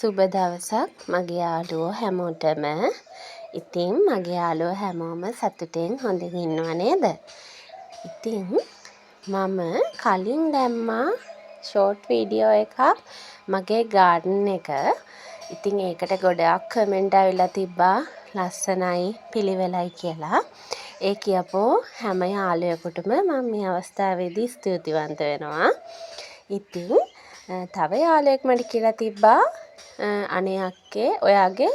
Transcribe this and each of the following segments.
සුබ දවසක් මගේ යාළුවෝ හැමෝටම. ඉතින් මගේ යාළුවෝ හැමෝම සතුටෙන් හොඳින් ඉන්නව නේද? ඉතින් මම කලින් දැම්මා ෂෝට් වීඩියෝ එකක් මගේ ගාඩන් එක. ඉතින් ඒකට ගොඩාක් කමෙන්ට් ඇවිල්ලා තිබ්බා ලස්සනයි පිළිවෙලයි කියලා. ඒ කියපෝ හැම යාළුවෙකුටම මම මේ අවස්ථාවේදී ස්තුතිවන්ත වෙනවා. ඉතින් තව යාළුවෙක් මට කියලා තිබ්බා අනේ අක්කේ ඔයාගේ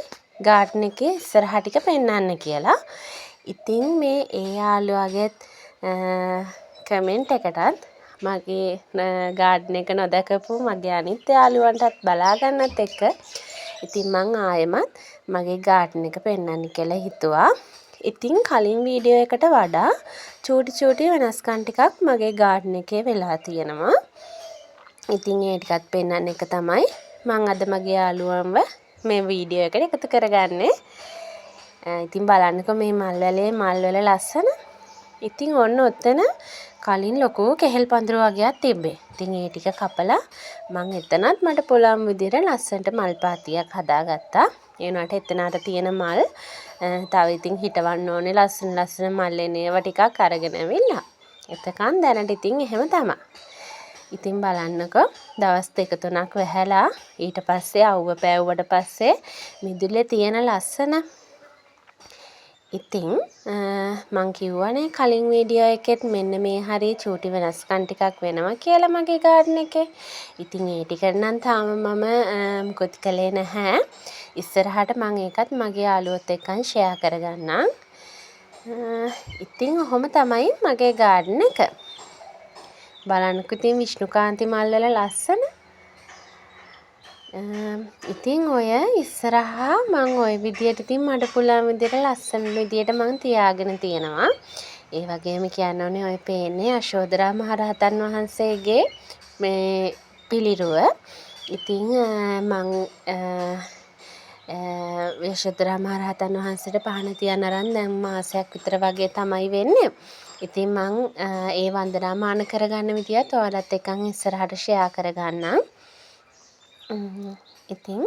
ගාඩන් එකේ ඉස්සරහ ටික පෙන්වන්න කියලා. ඉතින් මේ ඒ යාළුවාගේ කමෙන්ට් එකටත් මගේ ගාඩන් එක නොදකපු මගේ අනිත් යාළුවන්ටත් බලා ගන්නත් එක්ක ඉතින් මං ආයෙමත් මගේ ගාඩන් එක පෙන්වන්න කියලා හිතුවා. ඉතින් කලින් වීඩියෝ එකට වඩා චූටි වෙනස්කම් ටිකක් මගේ ගාඩන් එකේ වෙලා තියෙනවා. ඉතින් ඒ ටිකත් පෙන්වන්න එක තමයි මම අද මගේ යාළුවන්ව මේ වීඩියෝ එකට එකතු කරගන්නේ. ඉතින් බලන්නකෝ මේ මල් වල ලස්සන. ඉතින් ඔන්න ඔතන කලින් ලොකු කෙහෙල් පඳුරු වගේක් තිබ්බේ. ඉතින් ඒ ටික කපලා මම එතනත් මට පුළුවන් විදිහට ලස්සනට මල් පාතියක් හදාගත්තා. ඒ වුණාට එතනට තියෙන මල් තව ඉතින් හිටවන්න ඕනේ ලස්සන මල් එනේවා ටිකක් අරගෙන ඇවිල්ලා. එතකන් දැනට ඉතින් එහෙම තමයි. ඉතින් බලන්නකෝ දවස් 2-3ක් වැහැලා ඊට පස්සේ අවුව පෑවුවට පස්සේ මිදුලේ තියෙන ලස්සන. ඉතින් මං කිව්වනේ කලින් වීඩියෝ එකෙත් මෙන්න මේ හරිය චූටි වෙනස්කම් ටිකක් වෙනවා කියලා මගේ ගාඩන් එකේ. ඉතින් ඒ ටික නම් තාම මම මුකුත් කළේ නැහැ. ඉස්සරහට මම ඒකත් මගේ යාළුවොත් එක්කන් ෂෙයා කරගන්නම්. ඉතින් ඔහොම තමයි මගේ ගාඩන් එක. බලන්නකෝ ඉතින් විෂ්ණුකාන්ති මල් වල ලස්සන. ඉතින් ඔය ඉස්සරහා මම ওই විදියට ඉතින් මඩ පුළුවන් විදියට ලස්සන විදියට මම තියාගෙන තියෙනවා. ඒ වගේම කියන්න ඕනේ ඔය පේන්නේ යශෝදරා මහරහතන් වහන්සේගේ මේ පිළිරුව. ඉතින් මම යශෝදරා මහරහතන් වහන්සේට පහන තියන්න අරන් දැන් මාසයක් විතර වගේ තමයි වෙන්නේ. ඉතින් මං ඒ වන්දනාමාන කරගන්න විදියත් ඔයාලත් එක්කන් ඉස්සරහට ෂෙයා කරගන්නම්. ඉතින්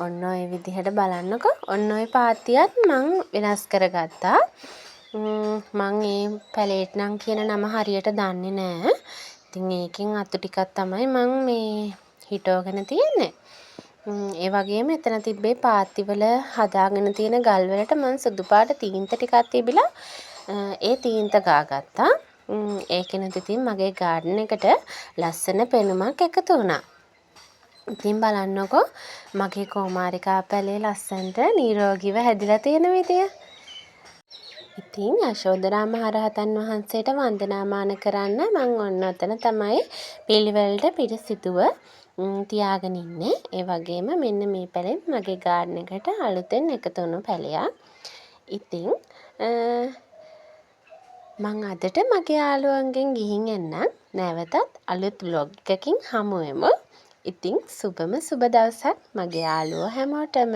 ඔන්න ඔය විදිහට බලන්නකෝ. ඔන්න ඔය පාතියත් මං වෙනස් කරගත්තා. මං ඒ පැලේට් නම් කියන නම හරියට දන්නේ නෑ. ඉතින් ඒකෙන් අතු ටිකක් තමයි මං මේ හිටවගෙන තියෙන්නේ. ඒ වගේම එතන තිබ්බේ පාත්තිවල හදාගෙන තියෙන ගල් වලට මං සුදු පාට තීන්ත ටිකක් තිබිලා ඒ තීන්ත ගාගත්තා. ඒකෙනුත් ඉතින් මගේ ගාඩන් එකට ලස්සන පෙනුමක් එකතු වුණා. ඉතින් බලන්නකෝ මගේ කෝමාරිකා පැලේ ලස්සනට නිරෝගීව හැදිලා තියෙන විදිය. ඉතින් යශෝදරා මහරහතන් වහන්සේට වන්දනාමාන කරන්න මම ඔන්න ඔතන තමයි පිළිවෙලට පිරිසිදුව තියාගෙන ඉන්නේ. ඒ වගේම මෙන්න මේ පැලෙන් මගේ ගාඩන් එකට අලුතෙන් එකතු වුණු පැලයක්. ඉතින් මං අදට මගේ යාළුවන්ගෙන් ගිහින් එන්නම්. නැවතත් අලුත් vlog එකකින් හමු වෙමු. ඉතින් සුබ දවසක් මගේ යාළුවෝ හැමෝටම.